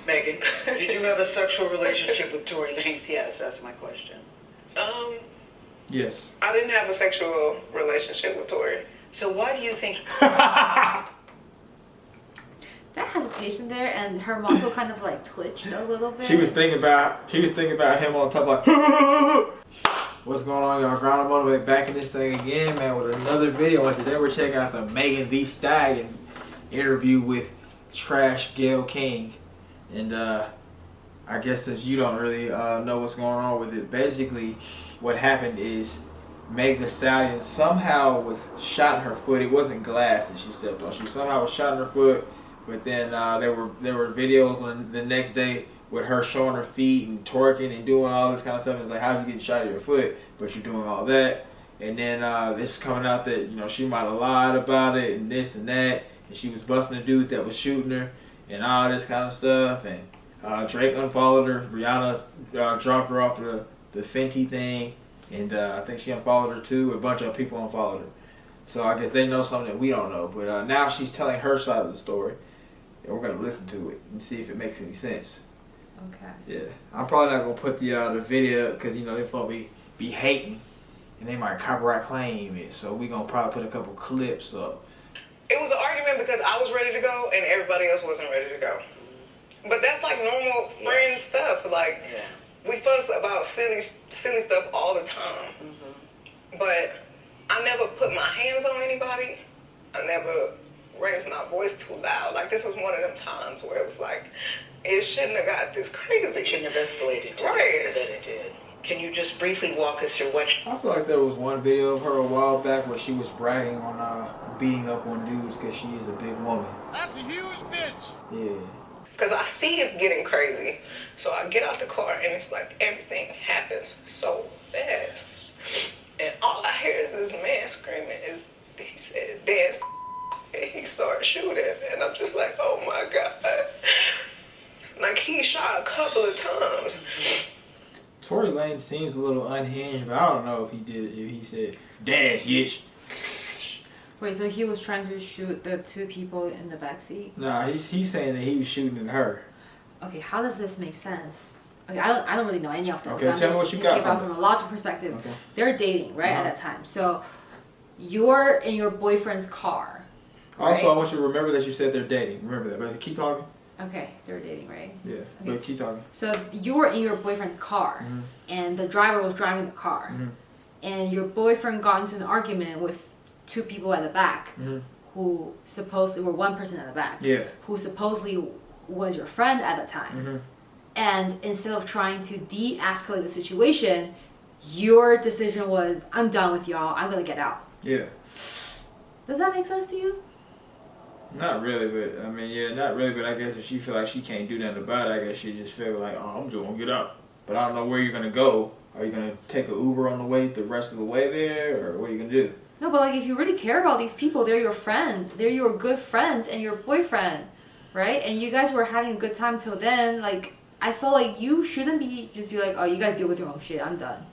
Megan, did you have a sexual relationship with Tory Lanes? Yes, that's my question. Yes. I didn't have a sexual relationship with Tory. So why do you think... That hesitation there, and her muscle kind of like twitched a little bit. She was thinking about him on top like, what's going on, y'all? Ground Motivate back in this thing again, man, with another video. And today we're checking out the Megan Thee Stallion interview with Trash Gayle King. And I guess since you don't really know what's going on with it, basically what happened is Megan Thee Stallion somehow was shot in her foot. It wasn't glass that she stepped on. She somehow was shot in her foot. But then there were videos on the next day with her showing her feet and twerking and doing all this kind of stuff. It's like, how'd you get shot in your foot? But you're doing all that. And then this is coming out that, you know, she might have lied about it and this and that. And she was busting a dude that was shooting her and all this kind of stuff. And Drake unfollowed her. Rihanna dropped her off the Fenty thing. And I think she unfollowed her too. A bunch of people unfollowed her. So I guess they know something that we don't know. But now she's telling her side of the story. And we're going to listen to it and see if it makes any sense. Okay. Yeah. I'm probably not going to put the video because, you know, they probably be hating. And they might copyright claim it. So we're going to probably put a couple clips up. It was an argument because I was ready to go and everybody else wasn't ready to go. But that's like normal friend stuff. Like, we fuss about silly stuff all the time. But I never put my hands on anybody. I never raised my voice too loud. Like, this was one of them times where it was like, it shouldn't have got this crazy. It shouldn't have escalated to right. that it did. Can you just briefly walk us through what... I feel like there was one video of her a while back where she was bragging on beating up on dudes because she is a big woman. That's a huge bitch. Yeah. Because I see it's getting crazy. So I get out the car and it's like everything happens so fast. And all I hear is this man screaming. He said, dance. And he started shooting. And I'm just like, oh my God. Like, he shot a couple of times. Tory Lanes seems a little unhinged, but I don't know if he did it. If he said, dance, yes. Wait, so he was trying to shoot the two people in the backseat? Nah, he's saying that he was shooting at her. Okay, how does this make sense? Okay, I don't really know any of them. Okay, so I'm tell me just what you got about from a logical perspective. Okay. They're dating, right, at that time. So you're in your boyfriend's car. Also, right? I want you to remember that you said they're dating. Remember that. But keep talking. Okay, they're dating, right? Yeah, okay. But keep talking. So you were in your boyfriend's car, and the driver was driving the car, and your boyfriend got into an argument with two people at the back, who supposedly were one person at the back, who supposedly was your friend at the time. And instead of trying to de-escalate the situation, your decision was, I'm done with y'all, I'm gonna get out. Yeah. Does that make sense to you? Not really, but I mean, yeah, not really, but I guess if she feel like she can't do nothing about it, I guess she just feel like, oh, I'm just gonna get out. But I don't know where you're gonna go. Are you gonna take an Uber on the way, the rest of the way there, or what are you gonna do? No, but like, if you really care about these people, they're your friends, they're your good friends and your boyfriend, right? And you guys were having a good time till then. Like, I feel like you shouldn't just be like, oh, you guys deal with your own shit, I'm done.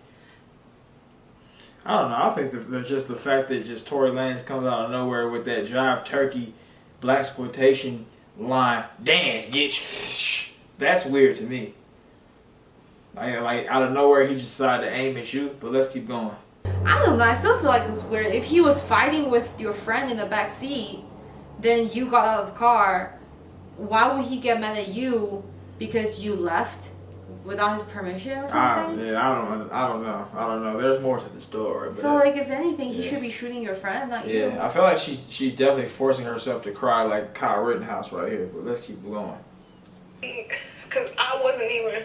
I don't know. I think just the fact that just Tory Lanes comes out of nowhere with that Jive Turkey blaxploitation line, dance, bitch. That's weird to me. Like out of nowhere, he just decided to aim at you. But let's keep going. I don't know. I still feel like it was weird. If he was fighting with your friend in the back seat, then you got out of the car. Why would he get mad at you because you left without his permission or something? I don't know. There's more to the story. But I feel like if anything, he should be shooting your friend, not you. Yeah, I feel like she's definitely forcing herself to cry like Kyle Rittenhouse right here. But let's keep going. Because I wasn't even...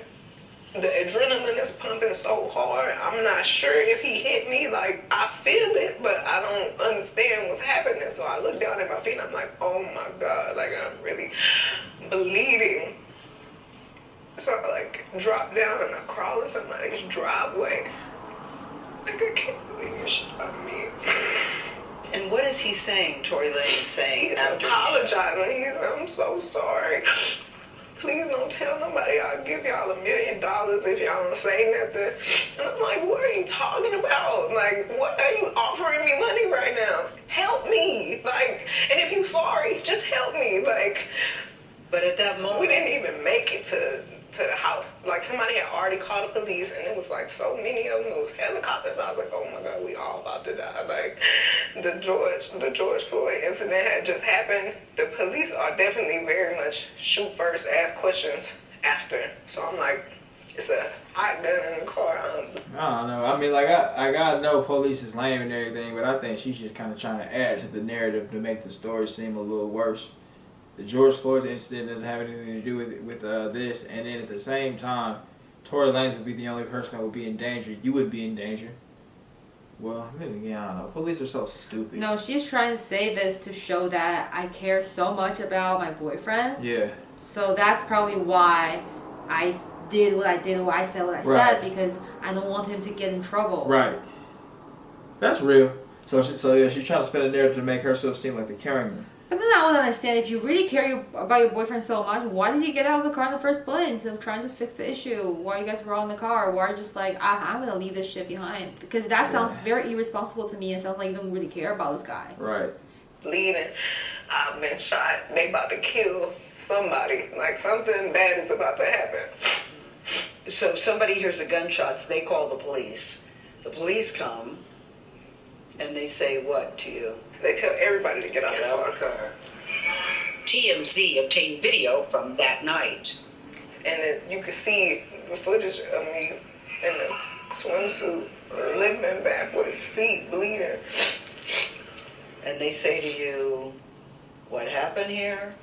The adrenaline is pumping so hard. I'm not sure if he hit me. Like, I feel it, but I don't understand what's happening. So I look down at my feet and I'm like, oh my God, like I'm really bleeding. So I like drop down and I crawl in somebody's driveway. Like, I can't believe you shot me. And what is he saying, Tory Lanes saying? He's apologizing. I'm so sorry. Please don't tell nobody. I'll give y'all $1 million if y'all don't say nothing. And I'm like, what are you talking about? Like, what are you offering me money right now? Help me. Like, and if you're sorry, just help me. Like, but at that moment, we didn't even make make it to the house. Like, somebody had already called the police, and it was like so many of them. It was helicopters. I was like, oh my God, we all about to die. Like, the George Floyd incident had just happened. The police are definitely very much shoot first, ask questions after. So I'm like, it's a hot gun in the car. I don't know. I mean, like, I gotta know police is lame and everything, but I think she's just kind of trying to add to the narrative to make the story seem a little worse. The George Floyd incident doesn't have anything to do with this, and then at the same time, Tory Lanes would be the only person that would be in danger. You would be in danger. Well, maybe, I don't know. Police are so stupid. No, she's trying to say this to show that I care so much about my boyfriend. Yeah. So that's probably why I did what I did, what I said what I said, because I don't want him to get in trouble. Right. That's real. So yeah, she's trying to spin a narrative to make herself seem like the caring one. But then I would understand, if you really care about your boyfriend so much, why did you get out of the car in the first place instead of trying to fix the issue? Why you guys were all in the car? Why are you just like, I'm going to leave this shit behind? Because that sounds very irresponsible to me. It sounds like you don't really care about this guy. Right. Bleeding. I've been shot. They about to kill somebody. Like, something bad is about to happen. So somebody hears the gunshots, they call the police. The police come, and they say what to you? They tell everybody to get out Get of the out of car. the car. TMZ obtained video from that night. And then you could see the footage of me in the swimsuit, limping back with feet bleeding. And they say to you, what happened here?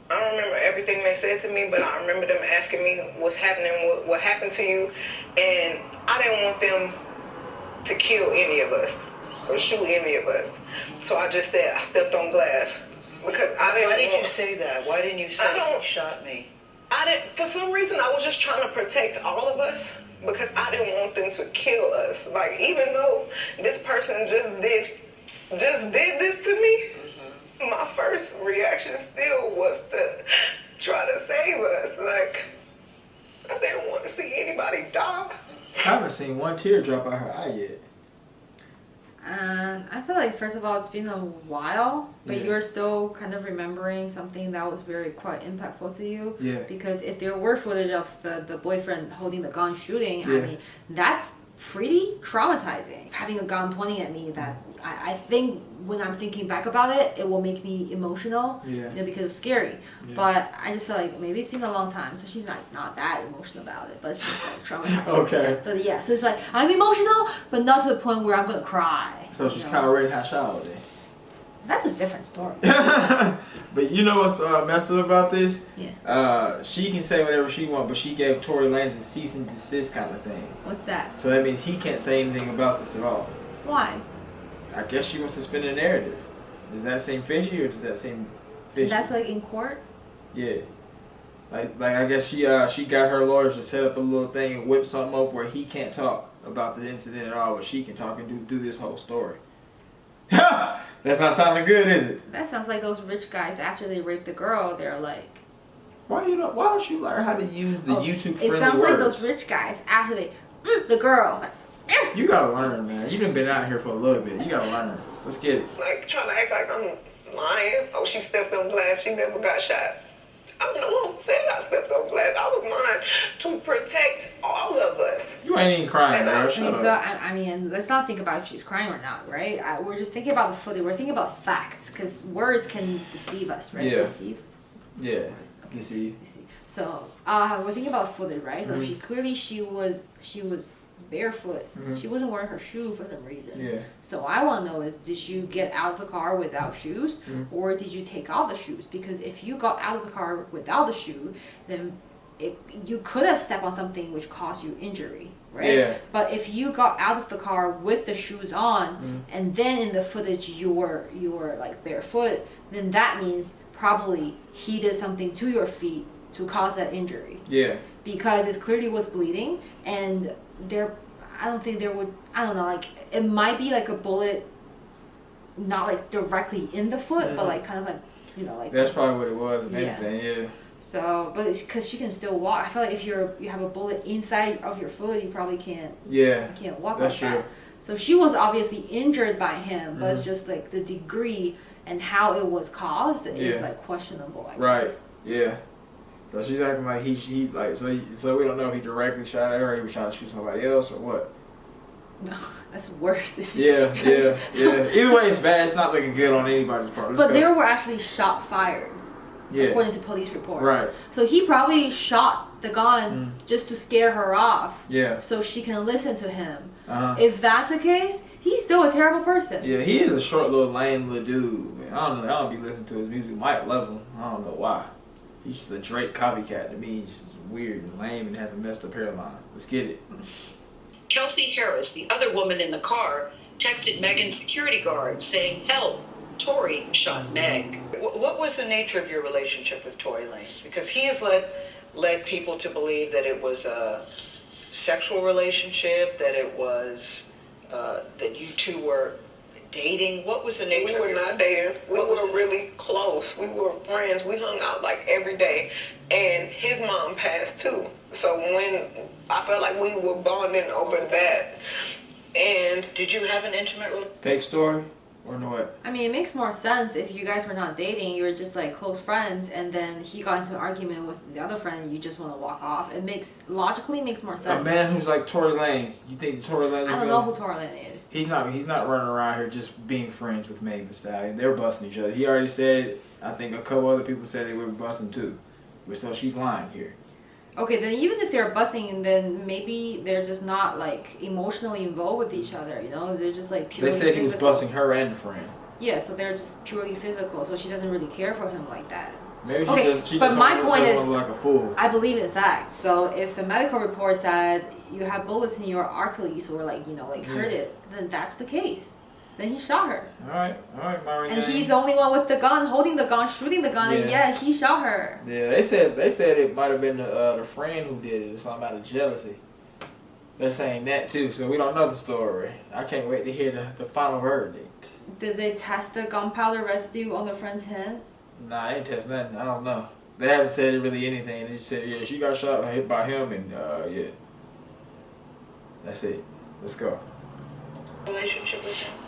I don't remember everything they said to me, but I remember them asking me what's happening, what happened to you, and I didn't want them to kill any of us or shoot any of us. So I just said I stepped on glass because I didn't. Why did you say that? Why didn't you say you shot me? I didn't. For some reason, I was just trying to protect all of us because I didn't want them to kill us. Like, even though this person just did this to me, my first reaction still was to try to save us. Like, I didn't want to see anybody die. I haven't seen one tear drop out her eye yet. I feel like, first of all, it's been a while, but you're still kind of remembering something that was quite impactful to you. Yeah. Because if there were footage of the boyfriend holding the gun shooting, I mean, that's pretty traumatizing. Having a gun pointing at me, that I think when I'm thinking back about it, it will make me emotional, because it's scary. Yeah. But I just feel like maybe it's been a long time, so she's not that emotional about it, but it's just like traumatizing. Okay. But yeah, so it's like, I'm emotional, but not to the point where I'm gonna cry. So she's kind of ready to have shower then. That's a different story. But you know what's messed up about this? Yeah. She can say whatever she wants, but she gave Tory Lanes a cease and desist kind of thing. What's that? So that means he can't say anything about this at all. Why? I guess she wants to spin a narrative. Does that seem fishy or does that seem fishy? That's like in court? Yeah. Like I guess she got her lawyers to set up a little thing and whip something up where he can't talk about the incident at all, but she can talk and do this whole story. That's not sounding good, is it? That sounds like those rich guys after they rape the girl, they're like, why don't you learn how to use the YouTube friendly words? It sounds like those rich guys after they the girl. Like, you gotta learn, man. You've been out here for a little bit. You gotta learn. Let's get it. Like, trying to act like I'm lying. Oh, she stepped on glass. She never got shot. I'm the one who said I stepped on glass. I was lying to protect all of us. You ain't even crying, girl. Shut up. So, I mean, let's not think about if she's crying or not, right? We're just thinking about the footage. We're thinking about facts, because words can deceive us, right? Yeah. Deceive? Yeah. Deceive. So, we're thinking about footage, right? So, she was barefoot. She wasn't wearing her shoe for some reason. Yeah. So I want to know is, did you get out of the car without shoes, or did you take off the shoes? Because if you got out of the car without the shoe, then you could have stepped on something which caused you injury, right? Yeah. But if you got out of the car with the shoes on, and then in the footage you were like barefoot, then that means probably he did something to your feet to cause that injury. Yeah. Because it clearly was bleeding, and I don't think there would, I don't know, like, it might be like a bullet, not like directly in the foot, but like kind of like, like. That's probably what it was, if anything, yeah. So, but it's because she can still walk. I feel like if you have a bullet inside of your foot, you probably can't. Yeah. You can't walk like that. So she was obviously injured by him, but it's just like the degree and how it was caused is like questionable, I guess. Yeah. So she's acting like he like so we don't know if he directly shot at her or he was trying to shoot somebody else or what. No, that's worse. Yeah. Either way, it's bad. It's not looking good on anybody's part. But there were actually shots fired, yeah, according to police report. right. So he probably shot the gun just to scare her off. Yeah. So she can listen to him. Uh-huh. If that's the case, he's still a terrible person. Yeah, he is a short little lame little dude. Man, I don't know. I don't be listening to his music. Mike loves him. I don't know why. He's just a Drake copycat to me. He's just weird and lame and has a messed up hairline. Let's get it. Kelsey Harris, the other woman in the car, texted Megan's security guard saying, "Help, Tory shot Meg." What was the nature of your relationship with Tory Lanes? Because he has led people to believe that it was a sexual relationship, that it was that you two were dating. What was the nature? We were not dating. We were really close. We were friends. We hung out like every day. And his mom passed too. So when I felt like we were bonding over that. And did you have an intimate Fake story or no what? I mean, it makes more sense if you guys were not dating, you were just like close friends, and then he got into an argument with the other friend and you just want to walk off. It logically makes more sense. A man who's like Tory Lanez. You think Tory Lanez? I don't know who Tory Lanez is. He's not running around here just being friends with Megan Thee Stallion. They're busting each other. He already said. I think a couple other people said they were busting too. But so she's lying here. Okay, then even if they're busting, then maybe they're just not like emotionally involved with each other. You know, they're just like purely. They said he was physical. busting her and the friend. Yeah, so they're just purely physical. So she doesn't really care for him like that. Maybe she Okay, just but my point is, look like a fool. I believe in facts. So if the medical report said you have bullets in your Achilles or like hurt it, then that's the case. Then he shot her. All right, Myron. And he's the only one with the gun, holding the gun, shooting the gun, and yeah, he shot her. Yeah, they said it might have been the friend who did it or something out of jealousy. They're saying that too, so we don't know the story. I can't wait to hear the final verdict. Did they test the gunpowder residue on the friend's hand? Nah, I ain't test nothing. I don't know. They haven't said really anything. They just said, yeah, she got shot or hit by him, and yeah. That's it. Let's go. relationship with him?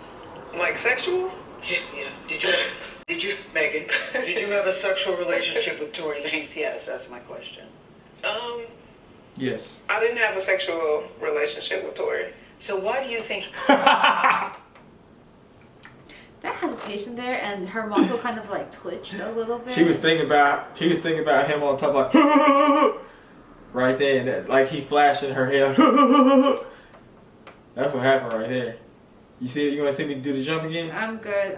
like sexual? Yeah. Did you, Megan? Did you have a sexual relationship with Tory Lanez? Yes, that's my question. Yes. I didn't have a sexual relationship with Tory. So why do you think? That hesitation there, and her muscle kind of like twitched a little bit. She was thinking about him on top like right there, and that, like he flashed in her head. That's what happened right there. You see? You want to see me do the jump again? I'm good,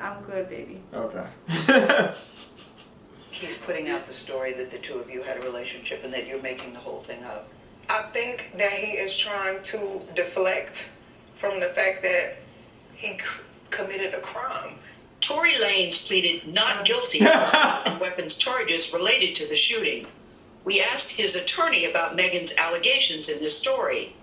baby. Okay. He's putting out the story that the two of you had a relationship and that you're making the whole thing up. I think that he is trying to deflect from the fact that he committed a crime. Tory Lanes pleaded not guilty to assault and weapons charges related to the shooting. We asked his attorney about Megan's allegations in this story.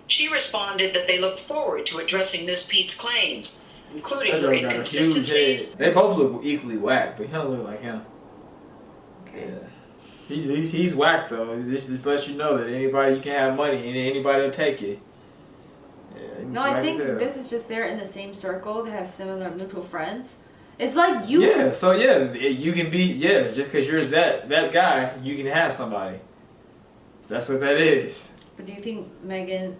She responded that they look forward to addressing Miss Pete's claims, including her inconsistencies. They both look equally whacked, but he don't look like him. Okay. Yeah. He's whack though. This just lets you know that anybody, you can have money and anybody will take it. Yeah, No, I think this is just they're in the same circle. They have similar mutual friends. It's like you. Yeah, so yeah, you can be, yeah, just because you're that guy, you can have somebody. That's what that is. But do you think Megan,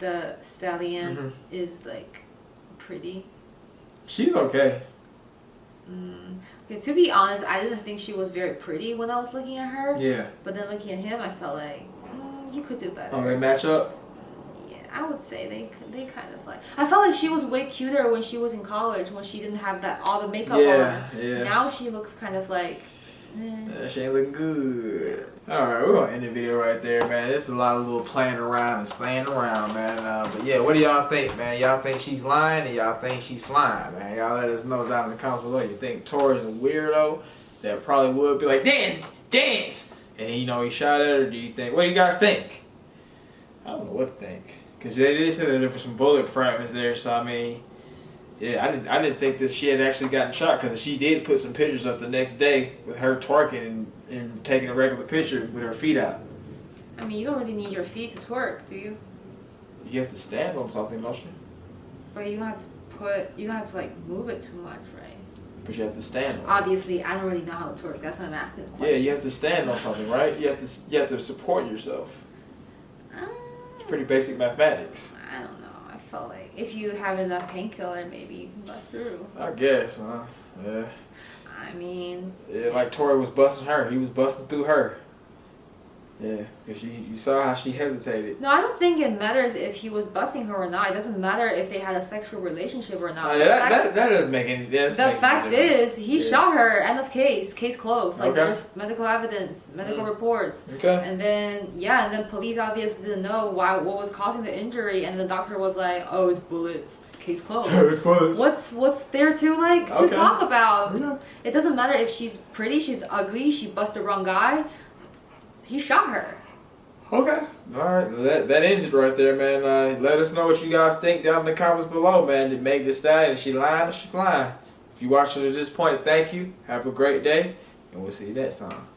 the stallion, is like pretty? She's okay. Because to be honest, I didn't think she was very pretty when I was looking at her. Yeah. But then looking at him, I felt like you could do better. Oh, they match up? Yeah, I would say they kind of like. I felt like she was way cuter when she was in college, when she didn't have all the makeup on. Yeah. Now she looks kind of like. She ain't looking good. Alright, we're gonna end the video right there, man. It's a lot of little playing around and staying around, man. But yeah, what do y'all think, man? Y'all think she's lying or y'all think she's flying, man? Y'all let us know down in the comments below. You think Tory's a weirdo that probably would be like, dance! And he shot at her? Do you think, what do you guys think? I don't know what to think. Because they did say that there were some bullet fragments there, so I mean, yeah, I didn't think that she had actually gotten shot, because she did put some pictures up the next day with her twerking and taking a regular picture with her feet out. I mean, you don't really need your feet to twerk, do you? You have to stand on something, don't you? But you don't have to like move it too much, right? But you have to stand on it. Obviously, I don't really know how to twerk. That's why I'm asking the Yeah, question. you have to stand on something, right? You have to support yourself. It's pretty basic mathematics. I don't know. I felt like if you have enough painkiller, maybe you can bust through. I guess, huh? Yeah. I mean, Yeah, like Tory was busting her. He was busting through her. Yeah, because you saw how she hesitated. no, I don't think it matters if he was busting her or not. It doesn't matter if they had a sexual relationship or not. That doesn't make any sense. The fact is, he shot her. End of case. Case closed. Like, Okay. there's medical evidence, medical reports. Okay. And then, yeah, and then police obviously didn't know what was causing the injury, and the doctor was like, "Oh, it's bullets. Case closed." It's close. What's there to to Okay. talk about? Yeah. It doesn't matter if she's pretty, she's ugly, she busted the wrong guy. He shot her. Okay. All right. That ends it right there, man. Let us know what you guys think down in the comments below, man. Did Meg Thee Stallion, is she lying or she flying? If you watching to this point, thank you. Have a great day, and we'll see you next time.